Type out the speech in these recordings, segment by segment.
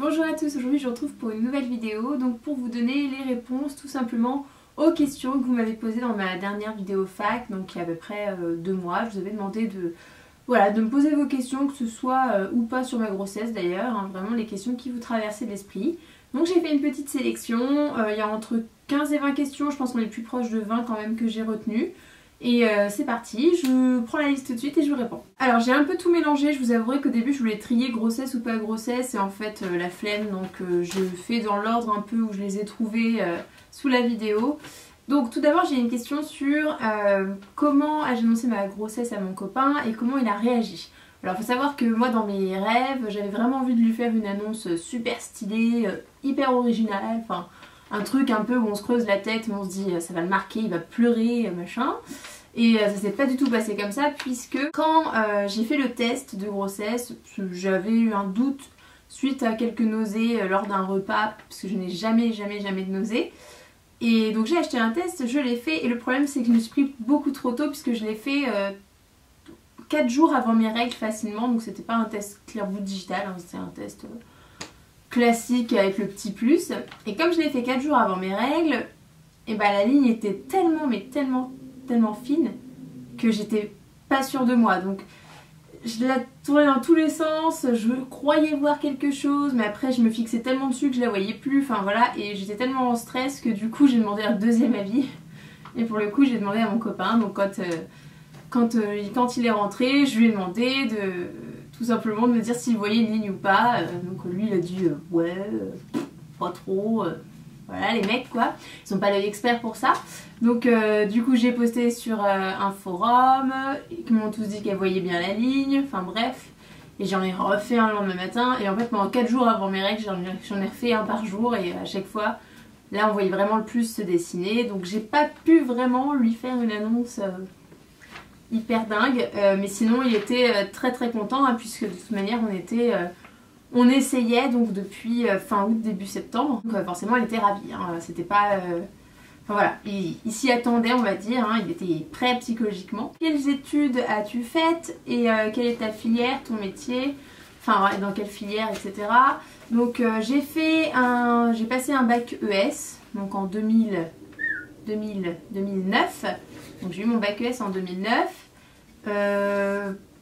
Bonjour à tous, aujourd'hui je vous retrouve pour une nouvelle vidéo, donc pour vous donner les réponses tout simplement aux questions que vous m'avez posées dans ma dernière vidéo fac, donc il y a à peu près 2 mois. Je vous avais demandé de me poser vos questions, que ce soit ou pas sur ma grossesse d'ailleurs, hein, vraiment les questions qui vous traversaient l'esprit. Donc j'ai fait une petite sélection, il y a entre 15 et 20 questions, je pense qu'on est plus proche de 20 quand même que j'ai retenu. Et c'est parti, je prends la liste tout de suite et je vous réponds. Alors j'ai un peu tout mélangé, je vous avouerai qu'au début je voulais trier grossesse ou pas grossesse et en fait la flemme, donc je fais dans l'ordre un peu où je les ai trouvés sous la vidéo. Donc tout d'abord j'ai une question sur comment ai-je annoncé ma grossesse à mon copain et comment il a réagi. Alors il faut savoir que moi dans mes rêves j'avais vraiment envie de lui faire une annonce super stylée, hyper originale, enfin un truc un peu où on se creuse la tête, où on se dit ça va le marquer, il va pleurer, machin. Et ça s'est pas du tout passé comme ça puisque quand j'ai fait le test de grossesse, j'avais eu un doute suite à quelques nausées lors d'un repas, parce que je n'ai jamais de nausées. Et donc j'ai acheté un test, je l'ai fait et le problème c'est que je me suis pris beaucoup trop tôt puisque je l'ai fait 4 jours avant mes règles facilement, donc c'était pas un test Clearbout digital, hein, c'était un test classique avec le petit plus. Et comme je l'ai fait 4 jours avant mes règles, et bah la ligne était tellement fine que j'étais pas sûre de moi. Donc je la tournais dans tous les sens, je croyais voir quelque chose, mais après je me fixais tellement dessus que je la voyais plus, enfin voilà, et j'étais tellement en stress que du coup j'ai demandé un deuxième avis. Et pour le coup j'ai demandé à mon copain, donc quand il est rentré, je lui ai demandé tout simplement de me dire s'il voyait une ligne ou pas. Donc lui il a dit ouais, pas trop. Voilà les mecs quoi, ils sont pas l'œil expert pour ça. Donc du coup j'ai posté sur un forum, qui m'ont tous dit qu'elles voyaient bien la ligne, enfin bref. Et j'en ai refait un le lendemain matin et en fait pendant 4 jours avant mes règles j'en ai refait un par jour et à chaque fois là on voyait vraiment le plus se dessiner. Donc j'ai pas pu vraiment lui faire une annonce hyper dingue, mais sinon il était très content hein, puisque de toute manière on essayait donc depuis fin août début septembre, donc forcément il était ravi, hein, c'était pas enfin voilà, il s'y attendait on va dire, hein, il était prêt psychologiquement. Quelles études as-tu faites et quelle est ta filière, ton métier, enfin ouais, dans quelle filière, etc. Donc j'ai passé un bac ES donc en 2009. Donc j'ai eu mon bac ES en 2009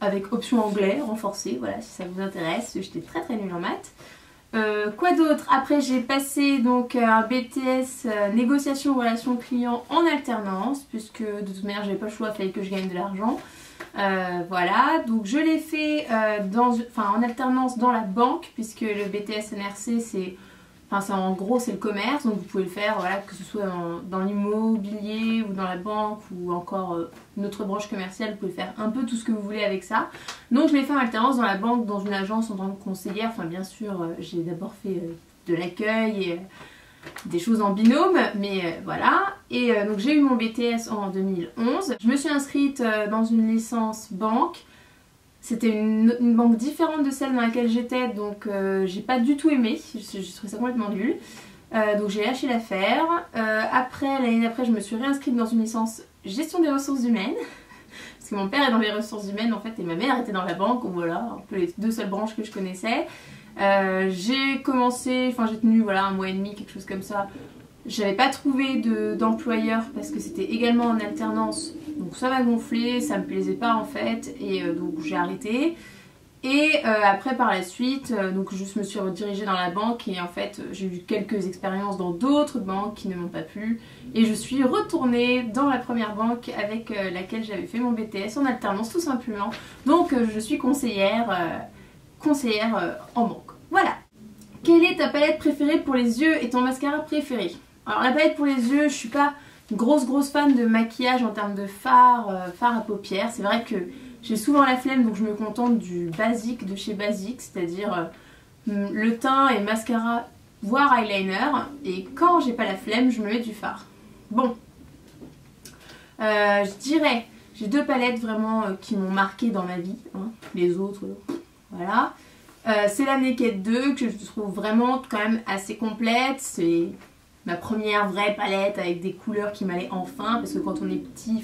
avec option anglais renforcée, voilà si ça vous intéresse, j'étais très nulle en maths. Quoi d'autre? Après j'ai passé donc un BTS négociation relations clients en alternance puisque de toute manière j'avais pas le choix, il fallait que je gagne de l'argent. Voilà, donc je l'ai fait en alternance dans la banque puisque le BTS NRC c'est en gros c'est le commerce, donc vous pouvez le faire voilà, que ce soit dans l'immobilier ou dans la banque ou encore une autre branche commerciale, vous pouvez faire un peu tout ce que vous voulez avec ça. Donc je l'ai fait en alternance dans la banque, dans une agence en tant que conseillère, enfin bien sûr j'ai d'abord fait de l'accueil et des choses en binôme, mais voilà. Et donc j'ai eu mon BTS en 2011, je me suis inscrite dans une licence banque. C'était une banque différente de celle dans laquelle j'étais, donc j'ai pas du tout aimé, j'ai trouvé ça complètement nul. Donc j'ai lâché l'affaire. L'année d'après, je me suis réinscrite dans une licence gestion des ressources humaines. Parce que mon père est dans les ressources humaines en fait, et ma mère était dans la banque, donc voilà, un peu les 2 seules branches que je connaissais. J'ai tenu voilà, 1 mois et demi, quelque chose comme ça. J'avais pas trouvé d'employeur parce que c'était également en alternance, donc ça m'a gonflé, ça me plaisait pas en fait, et donc j'ai arrêté. Et après par la suite, donc je me suis redirigée dans la banque et en fait j'ai eu quelques expériences dans d'autres banques qui ne m'ont pas plu. Et je suis retournée dans la première banque avec laquelle j'avais fait mon BTS en alternance tout simplement. Donc je suis conseillère en banque. Voilà. Quelle est ta palette préférée pour les yeux et ton mascara préféré? Alors la palette pour les yeux, je suis pas une grosse fan de maquillage en termes de fard à paupières. C'est vrai que j'ai souvent la flemme, donc je me contente du basique de chez Basique, c'est-à-dire le teint et mascara, voire eyeliner. Et quand j'ai pas la flemme, je me mets du fard. Bon, je dirais, j'ai 2 palettes vraiment qui m'ont marqué dans ma vie, hein. Les autres, voilà. C'est la Naked 2 que je trouve vraiment quand même assez complète. C'est ma première vraie palette avec des couleurs qui m'allaient enfin, parce que quand on est petit,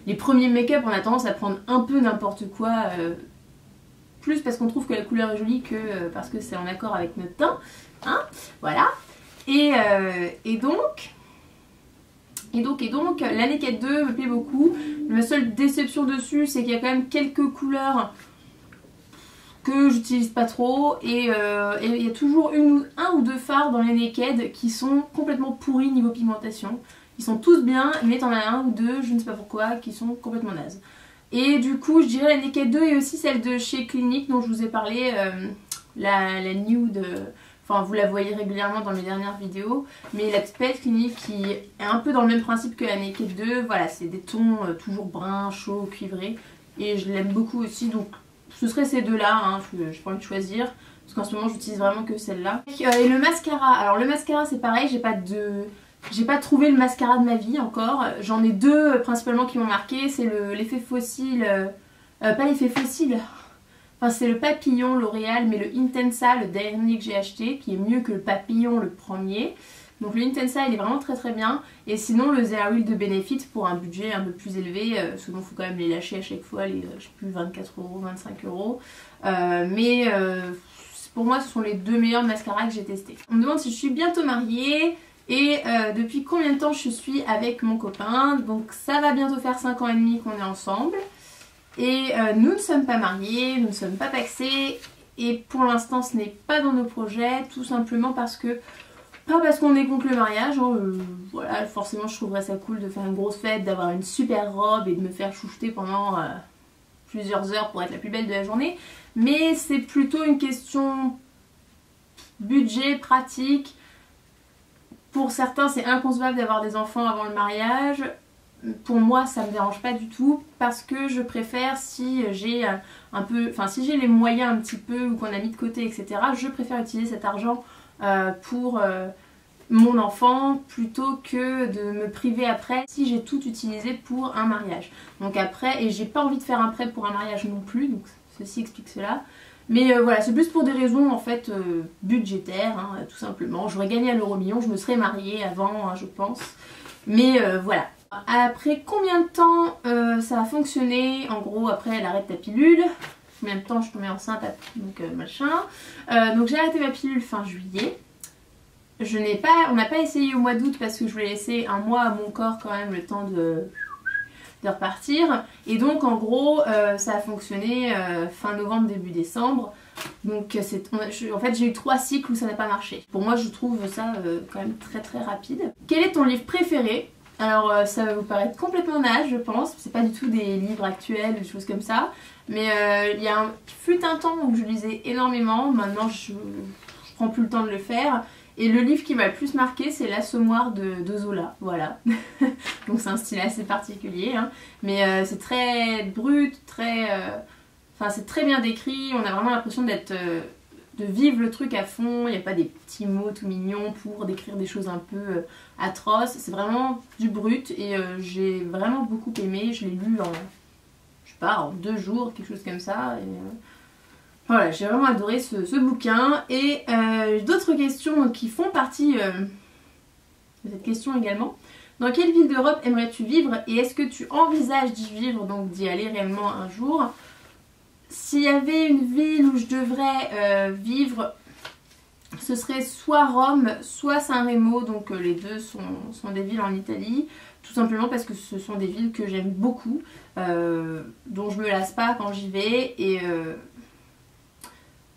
les premiers make-up on a tendance à prendre un peu n'importe quoi plus parce qu'on trouve que la couleur est jolie que parce que c'est en accord avec notre teint. Hein, voilà. Et donc, la Naked 2 me plaît beaucoup. Ma seule déception dessus, c'est qu'il y a quand même quelques couleurs que j'utilise pas trop. Et il y a toujours un ou deux fards dans les Naked qui sont complètement pourris niveau pigmentation. Ils sont tous bien, mais t'en as un ou deux, je ne sais pas pourquoi, qui sont complètement nazes. Et du coup, je dirais la Naked 2 et aussi celle de chez Clinique dont je vous ai parlé, la nude. Enfin, vous la voyez régulièrement dans mes dernières vidéos. Mais la Pet Clinique qui est un peu dans le même principe que la Naked 2. Voilà, c'est des tons toujours bruns, chauds, cuivrés. Et je l'aime beaucoup aussi. Donc, ce serait ces deux-là. Hein, j'ai pas envie de choisir. Parce qu'en ce moment, j'utilise vraiment que celle-là. Et le mascara. Alors, le mascara, c'est pareil. J'ai pas trouvé le mascara de ma vie encore. J'en ai deux principalement qui m'ont marqué. C'est l'effet fossile. Pas l'effet fossile. Enfin, c'est le papillon L'Oréal, mais le Intensa, le dernier que j'ai acheté, qui est mieux que le papillon, le premier. Donc le Intensa, il est vraiment très très bien. Et sinon, le Zero Oil de Benefit, pour un budget un peu plus élevé, souvent il faut quand même les lâcher à chaque fois, les, je sais plus, 24 €, 25 €. Pour moi, ce sont les deux meilleurs mascaras que j'ai testés. On me demande si je suis bientôt mariée. Et depuis combien de temps je suis avec mon copain. Donc ça va bientôt faire 5 ans et demi qu'on est ensemble. Et nous ne sommes pas mariés, nous ne sommes pas pacsés. Et pour l'instant ce n'est pas dans nos projets. Tout simplement parce que... Pas parce qu'on est contre le mariage. Hein, voilà, forcément je trouverais ça cool de faire une grosse fête, d'avoir une super robe et de me faire chouchouter pendant plusieurs heures pour être la plus belle de la journée. Mais c'est plutôt une question budget, pratique. Pour certains, c'est inconcevable d'avoir des enfants avant le mariage. Pour moi, ça me dérange pas du tout parce que je préfère, si j'ai si j'ai les moyens un petit peu ou qu'on a mis de côté, etc., je préfère utiliser cet argent pour mon enfant plutôt que de me priver après si j'ai tout utilisé pour un mariage. Donc après, et j'ai pas envie de faire un prêt pour un mariage non plus, donc ceci explique cela. Mais voilà, c'est plus pour des raisons en fait budgétaires, hein, tout simplement. J'aurais gagné à l'euro-million, je me serais mariée avant, hein, je pense. Mais voilà. Après combien de temps ça a fonctionné? En gros, après l'arrêt de ta pilule. Combien de temps je suis tombée enceinte, donc machin. Donc j'ai arrêté ma pilule fin juillet. On n'a pas essayé au mois d'août parce que je voulais laisser un mois à mon corps quand même le temps de repartir. Et donc en gros ça a fonctionné fin novembre début décembre. Donc en fait j'ai eu 3 cycles où ça n'a pas marché. Pour moi je trouve ça quand même très très rapide. Quel est ton livre préféré? Alors ça va vous paraître complètement naze je pense. C'est pas du tout des livres actuels ou des choses comme ça. Mais il y a fut un temps où je lisais énormément. Maintenant je prends plus le temps de le faire. Et le livre qui m'a le plus marqué, c'est L'Assommoir de Zola, voilà. Donc c'est un style assez particulier, hein. Mais c'est très brut, c'est très bien décrit. On a vraiment l'impression de vivre le truc à fond. Il n'y a pas des petits mots tout mignons pour décrire des choses un peu atroces. C'est vraiment du brut et j'ai vraiment beaucoup aimé. Je l'ai lu en 2 jours, quelque chose comme ça. Et, voilà, j'ai vraiment adoré ce bouquin. Et d'autres questions qui font partie de cette question également. Dans quelle ville d'Europe aimerais-tu vivre et est-ce que tu envisages d'y vivre, donc d'y aller réellement un jour? S'il y avait une ville où je devrais vivre, ce serait soit Rome, soit San Remo. Donc les deux sont des villes en Italie. Tout simplement parce que ce sont des villes que j'aime beaucoup, dont je me lasse pas quand j'y vais. Et...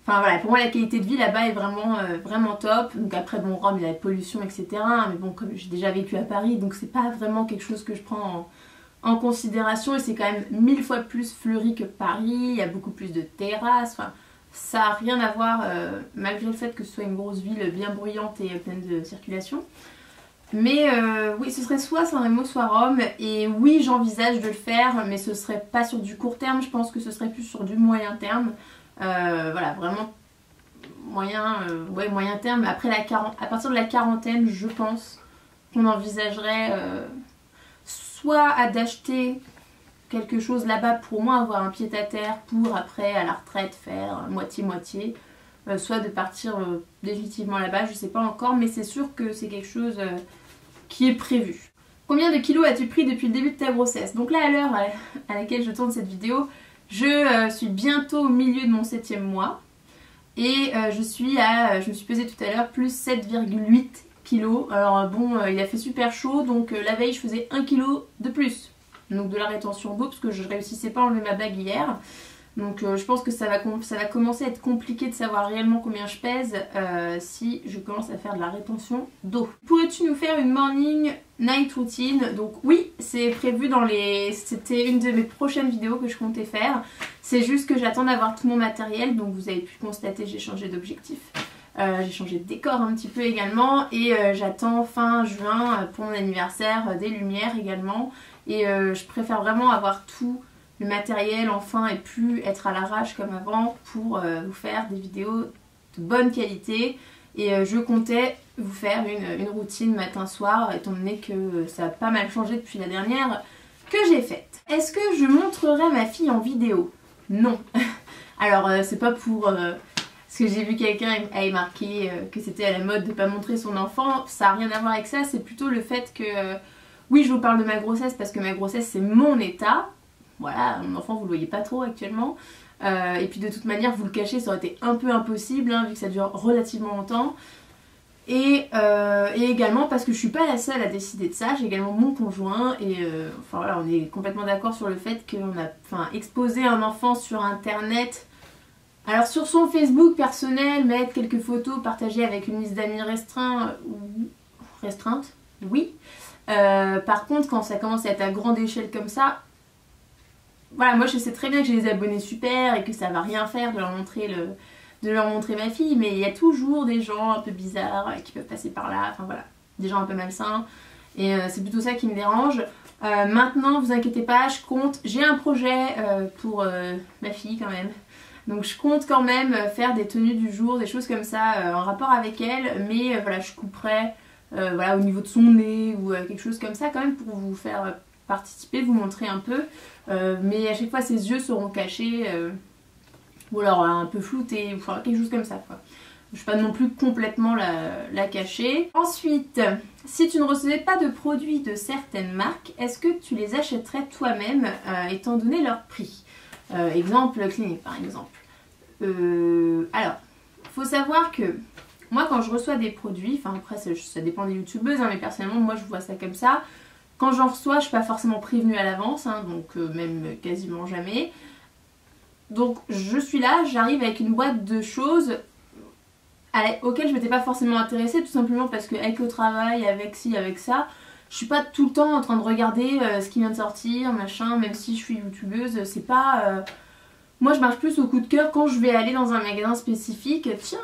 Enfin voilà, pour moi la qualité de vie là-bas est vraiment top. Donc après bon, Rome il y a la pollution etc. Mais bon, comme j'ai déjà vécu à Paris, donc c'est pas vraiment quelque chose que je prends en considération. Et c'est quand même 1000 fois plus fleuri que Paris. Il y a beaucoup plus de terrasses. Enfin, ça n'a rien à voir malgré le fait que ce soit une grosse ville bien bruyante et pleine de circulation. Mais oui, ce serait soit San Remo, soit Rome. Et oui, j'envisage de le faire, mais ce serait pas sur du court terme. Je pense que ce serait plus sur du moyen terme. Voilà, vraiment moyen terme. Après à partir de la quarantaine, je pense qu'on envisagerait soit d'acheter quelque chose là-bas pour au moins avoir un pied-à-terre pour après à la retraite faire moitié-moitié, soit de partir définitivement là-bas, je sais pas encore, mais c'est sûr que c'est quelque chose qui est prévu. Combien de kilos as-tu pris depuis le début de ta grossesse? Donc là, à l'heure à laquelle je tourne cette vidéo, Je suis bientôt au milieu de mon 7e mois et je me suis pesée tout à l'heure, plus 7,8 kg. Alors bon, il a fait super chaud, donc la veille je faisais 1 kg de plus. Donc de la rétention d'eau parce que je réussissais pas à enlever ma bague hier. Donc je pense que ça va commencer à être compliqué de savoir réellement combien je pèse si je commence à faire de la rétention d'eau. Pourrais-tu nous faire une morning night routine? Donc oui, c'est prévu c'était une de mes prochaines vidéos que je comptais faire. C'est juste que j'attends d'avoir tout mon matériel, donc vous avez pu constater j'ai changé d'objectif. J'ai changé de décor un petit peu également et j'attends fin juin pour mon anniversaire des lumières également. Et je préfère vraiment avoir tout le matériel enfin et plus être à l'arrache comme avant pour vous faire des vidéos de bonne qualité. Et je comptais vous faire une routine matin-soir étant donné que ça a pas mal changé depuis la dernière que j'ai faite. Est-ce que je montrerai ma fille en vidéo? Non. Alors c'est pas pour... parce que j'ai vu quelqu'un avait marqué que c'était à la mode de pas montrer son enfant. Ça n'a rien à voir avec ça, c'est plutôt le fait que... oui, je vous parle de ma grossesse parce que ma grossesse c'est mon état. Voilà, mon enfant vous le voyez pas trop actuellement. Et puis de toute manière vous le cachez, ça aurait été un peu impossible hein, vu que ça dure relativement longtemps. Et également parce que je suis pas la seule à décider de ça, j'ai également mon conjoint et enfin voilà, on est complètement d'accord sur le fait qu'on a exposé un enfant sur internet. Alors sur son Facebook personnel, mettre quelques photos partagées avec une liste d'amis restreinte, oui. Par contre quand ça commence à être à grande échelle comme ça, voilà, moi je sais très bien que j'ai des abonnés super et que ça va rien faire de leur montrer ma fille, mais il y a toujours des gens un peu bizarres qui peuvent passer par là, enfin voilà, des gens un peu malsains et c'est plutôt ça qui me dérange. Maintenant vous inquiétez pas, j'ai un projet pour ma fille quand même, donc je compte quand même faire des tenues du jour, des choses comme ça en rapport avec elle, mais voilà, je couperai voilà, au niveau de son nez ou quelque chose comme ça quand même pour vous faire participer, vous montrer un peu, mais à chaque fois ses yeux seront cachés ou alors un peu floutés, ou enfin, quelque chose comme ça quoi. Je ne vais pas non plus complètement la cacher. Ensuite, si tu ne recevais pas de produits de certaines marques, est-ce que tu les achèterais toi-même étant donné leur prix? Exemple Clinique par exemple. Alors, il faut savoir que moi quand je reçois des produits, enfin après ça dépend des youtubeuses hein, mais personnellement moi je vois ça comme ça. Quand j'en reçois, je suis pas forcément prévenue à l'avance, hein, donc même quasiment jamais. Donc je suis là, j'arrive avec une boîte de choses auxquelles je m'étais pas forcément intéressée, tout simplement parce que avec le travail, avec ci, avec ça, je suis pas tout le temps en train de regarder ce qui vient de sortir, machin, même si je suis youtubeuse, c'est pas... Moi je marche plus au coup de cœur quand je vais aller dans un magasin spécifique, tiens,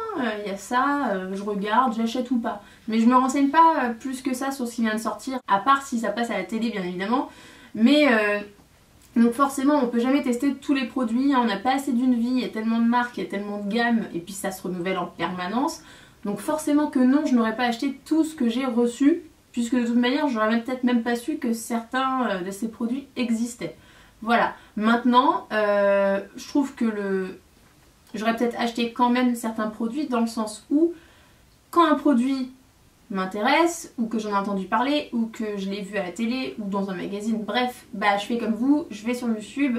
il y a ça, je regarde, j'achète ou pas. Mais je me renseigne pas plus que ça sur ce qui vient de sortir, à part si ça passe à la télé bien évidemment. Mais donc forcément on peut jamais tester tous les produits, hein, on n'a pas assez d'une vie, il y a tellement de marques, il y a tellement de gammes, et puis ça se renouvelle en permanence. Donc forcément que non, je n'aurais pas acheté tout ce que j'ai reçu, puisque de toute manière j'aurais peut-être même pas su que certains de ces produits existaient. Voilà, maintenant je trouve que j'aurais peut-être acheté quand même certains produits dans le sens où quand un produit m'intéresse ou que j'en ai entendu parler ou que je l'ai vu à la télé ou dans un magazine, bref, bah je fais comme vous, je vais sur YouTube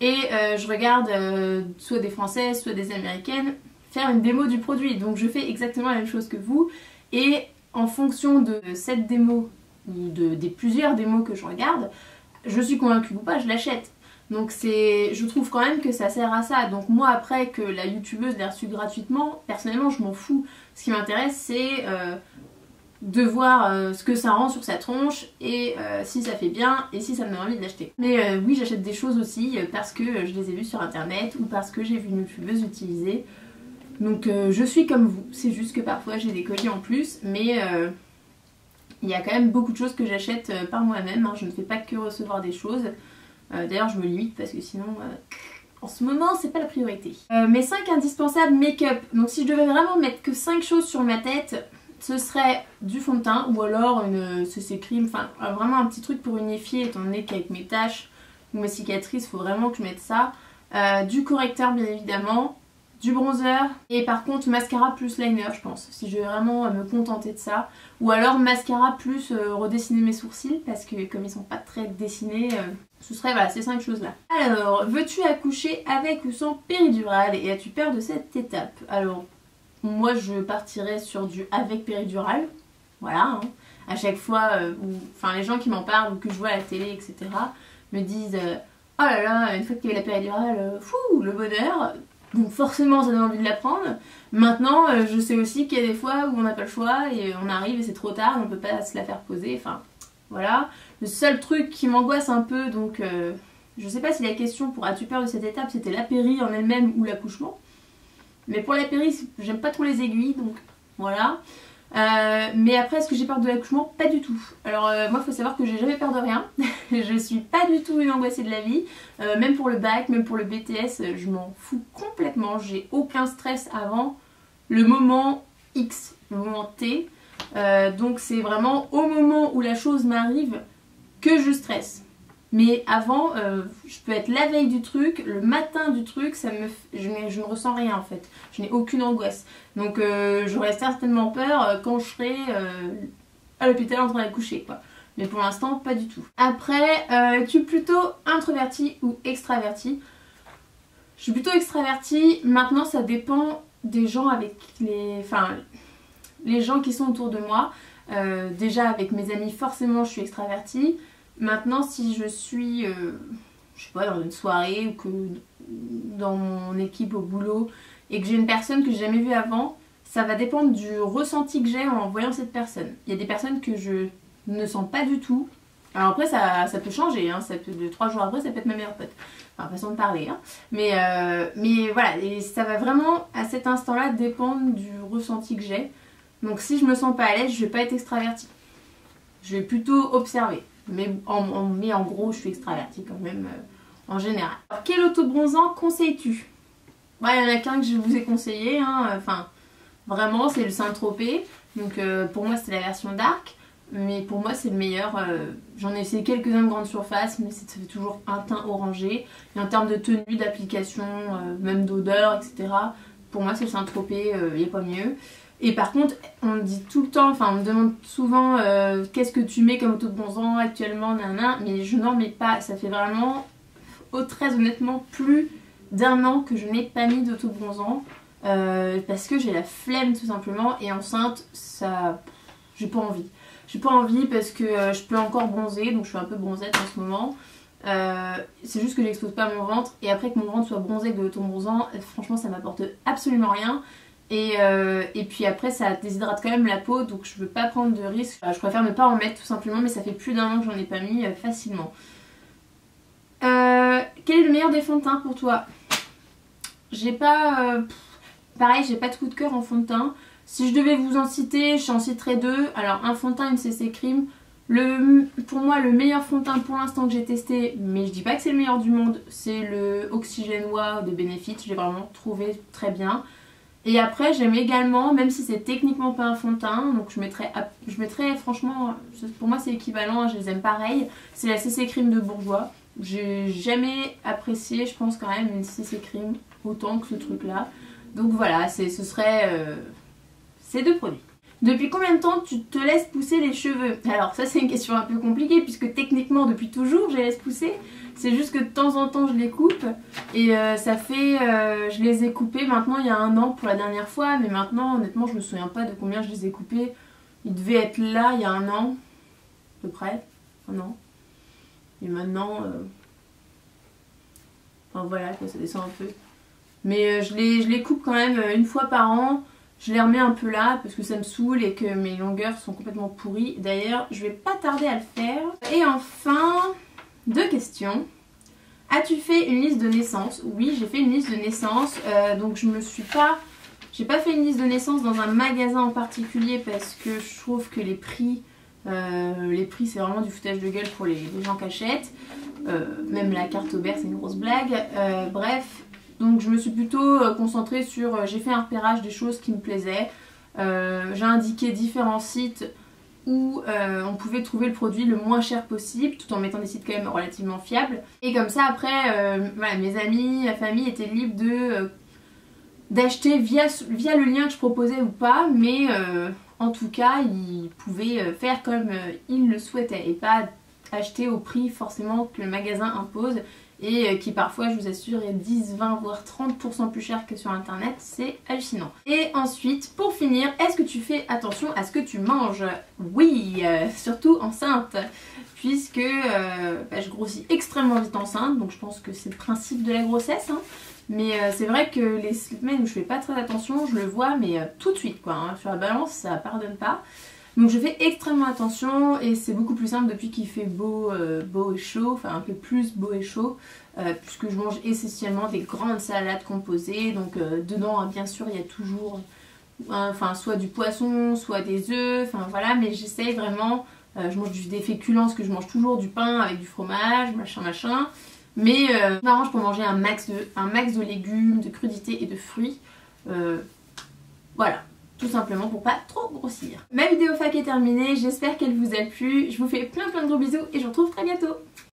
et je regarde soit des françaises, soit des américaines faire une démo du produit. Donc je fais exactement la même chose que vous et en fonction de cette démo ou des plusieurs démos que je regarde, je suis convaincue ou pas, je l'achète. Donc je trouve quand même que ça sert à ça. Donc moi après que la youtubeuse l'ait reçu gratuitement, personnellement je m'en fous. Ce qui m'intéresse c'est de voir ce que ça rend sur sa tronche et si ça fait bien et si ça me donne envie de l'acheter. Mais oui, j'achète des choses aussi parce que je les ai vues sur internet ou parce que j'ai vu une youtubeuse utiliser. Donc je suis comme vous, c'est juste que parfois j'ai des colis en plus, mais il y a quand même beaucoup de choses que j'achète par moi-même, hein. Je ne fais pas que recevoir des choses. D'ailleurs je me limite parce que sinon en ce moment c'est pas la priorité. Mes 5 indispensables make-up. Donc si je devais vraiment mettre que 5 choses sur ma tête, ce serait du fond de teint ou alors une CC cream, enfin vraiment un petit truc pour unifier étant donné qu'avec mes taches ou mes cicatrices il faut vraiment que je mette ça. Du correcteur bien évidemment, du bronzer et par contre mascara plus liner je pense, si je vais vraiment me contenter de ça. Ou alors mascara plus redessiner mes sourcils parce que comme ils sont pas très dessinés, ce serait voilà ces 5 choses là. Alors, veux-tu accoucher avec ou sans péridurale et as-tu peur de cette étape? Alors, moi je partirais sur du avec péridurale, voilà. Hein. À chaque fois, enfin les gens qui m'en parlent ou que je vois à la télé etc. me disent oh là là, une fois qu'il y avait la péridurale, fou, le bonheur. Donc forcément ça donne envie de la prendre. Maintenant je sais aussi qu'il y a des fois où on n'a pas le choix et on arrive et c'est trop tard, on peut pas se la faire poser, enfin voilà. Le seul truc qui m'angoisse un peu, donc je sais pas si la question pour as-tu peur de cette étape c'était la péri en elle-même ou l'accouchement. Mais pour la péri j'aime pas trop les aiguilles donc voilà. Mais après est-ce que j'ai peur de l'accouchement? Pas du tout. Alors moi il faut savoir que j'ai jamais peur de rien. Je suis pas du tout une angoissée de la vie. Même pour le bac, même pour le BTS, je m'en fous complètement. J'ai aucun stress avant le moment X, le moment T. Donc c'est vraiment au moment où la chose m'arrive que je stresse. Mais avant, je peux être la veille du truc, le matin du truc, je ne ressens rien en fait. Je n'ai aucune angoisse. Donc j'aurais certainement peur quand je serai à l'hôpital en train d'accoucher quoi. Mais pour l'instant, pas du tout. Après, tu es plutôt introverti ou extraverti? Je suis plutôt extravertie. Maintenant, ça dépend des gens avec les gens qui sont autour de moi. Déjà avec mes amis, forcément, je suis extravertie. Maintenant, si je suis, je sais pas, dans une soirée ou que dans mon équipe au boulot et que j'ai une personne que j'ai jamais vue avant, ça va dépendre du ressenti que j'ai en voyant cette personne. Il y a des personnes que je ne sens pas du tout. Alors après, ça peut changer, hein, ça peut, 3 jours après, ça peut être ma meilleure pote. Enfin, façon de parler. Hein. Mais voilà, et ça va vraiment à cet instant-là dépendre du ressenti que j'ai. Donc si je me sens pas à l'aise, je vais pas être extravertie. Je vais plutôt observer. Mais en gros, je suis extravertie quand même en général. Alors, quel autobronzant conseilles-tu? Ouais, il y en a qu'un que je vous ai conseillé. Hein. Enfin, vraiment, c'est le Saint-Tropez. Donc pour moi, c'est la version dark. Mais pour moi, c'est le meilleur. J'en ai essayé quelques-uns de grande surface, mais ça fait toujours un teint orangé. Et en termes de tenue, d'application, même d'odeur, etc. Pour moi, c'est le Saint-Tropez. Il n'y a pas mieux. Et par contre, on me dit tout le temps, enfin on me demande souvent qu'est-ce que tu mets comme autobronzant actuellement, nanana, mais je n'en mets pas. Ça fait vraiment, très honnêtement, plus d'1 an que je n'ai pas mis d'autobronzant parce que j'ai la flemme tout simplement et enceinte, ça, j'ai pas envie. J'ai pas envie parce que je peux encore bronzer, donc je suis un peu bronzette en ce moment. C'est juste que j'expose pas mon ventre et après que mon ventre soit bronzé avec de l'autobronzant, franchement ça m'apporte absolument rien. Et puis après ça déshydrate quand même la peau, donc je veux pas prendre de risques. Je préfère ne pas en mettre tout simplement, mais ça fait plus d'1 an que j'en ai pas mis facilement. Quel est le meilleur des fonds de teint pour toi? J'ai pas... pareil, j'ai pas de coup de cœur en fond de teint. Si je devais vous en citer, j'en citerais 2. Alors un fond de teint, une CC Cream. Pour moi le meilleur fond de teint pour l'instant que j'ai testé, mais je dis pas que c'est le meilleur du monde, c'est le Oxygène Wow de Benefit. Je l'ai vraiment trouvé très bien. Et après j'aime également, même si c'est techniquement pas un fond de teint, donc je mettrais franchement, pour moi c'est équivalent, hein, je les aime pareil, c'est la CC Cream de Bourjois. J'ai jamais apprécié, je pense quand même, une CC Cream autant que ce truc là. Donc voilà, ce serait ces 2 produits. Depuis combien de temps tu te laisses pousser les cheveux? Alors ça c'est une question un peu compliquée puisque techniquement depuis toujours je les laisse pousser. C'est juste que de temps en temps je les coupe et ça fait... je les ai coupés maintenant il y a 1 an pour la dernière fois, mais maintenant honnêtement je me souviens pas de combien je les ai coupés. Ils devaient être là il y a 1 an, à peu près, 1 an. Et maintenant... enfin voilà, ça descend un peu. Mais je les coupe quand même 1 fois par an. Je les remets un peu là parce que ça me saoule et que mes longueurs sont complètement pourries. D'ailleurs, je vais pas tarder à le faire. Et enfin, 2 questions. As-tu fait une liste de naissance? Oui, j'ai fait une liste de naissance. Donc j'ai pas fait une liste de naissance dans un magasin en particulier parce que je trouve que les prix c'est vraiment du foutage de gueule pour les gens qui achètent. Même la carte Aubert c'est une grosse blague. Bref. Donc je me suis plutôt concentrée sur... j'ai fait un repérage des choses qui me plaisaient. J'ai indiqué différents sites où on pouvait trouver le produit le moins cher possible tout en mettant des sites quand même relativement fiables. Et comme ça après, voilà, mes amis, ma famille étaient libres de d'acheter via le lien que je proposais ou pas, mais en tout cas ils pouvaient faire comme ils le souhaitaient et pas acheter au prix forcément que le magasin impose et qui parfois, je vous assure, est 10, 20 voire 30% plus cher que sur internet, c'est hallucinant. Et ensuite, pour finir, est-ce que tu fais attention à ce que tu manges? Oui, surtout enceinte, puisque je grossis extrêmement vite enceinte, donc je pense que c'est le principe de la grossesse, hein. Mais c'est vrai que les semaines où je fais pas très attention, je le vois, mais tout de suite quoi, hein. Sur la balance, ça pardonne pas. Donc je fais extrêmement attention et c'est beaucoup plus simple depuis qu'il fait beau et chaud, enfin un peu plus beau et chaud, puisque je mange essentiellement des grandes salades composées. Donc dedans, hein, bien sûr, il y a toujours soit du poisson, soit des œufs, enfin voilà, mais j'essaye vraiment, je mange des féculents, parce que je mange toujours du pain avec du fromage, machin. Mais je m'arrange pour manger un max de légumes, de crudités et de fruits. Voilà. Tout simplement pour pas trop grossir. Ma vidéo fac est terminée, j'espère qu'elle vous a plu. Je vous fais plein de gros bisous et je vous retrouve très bientôt.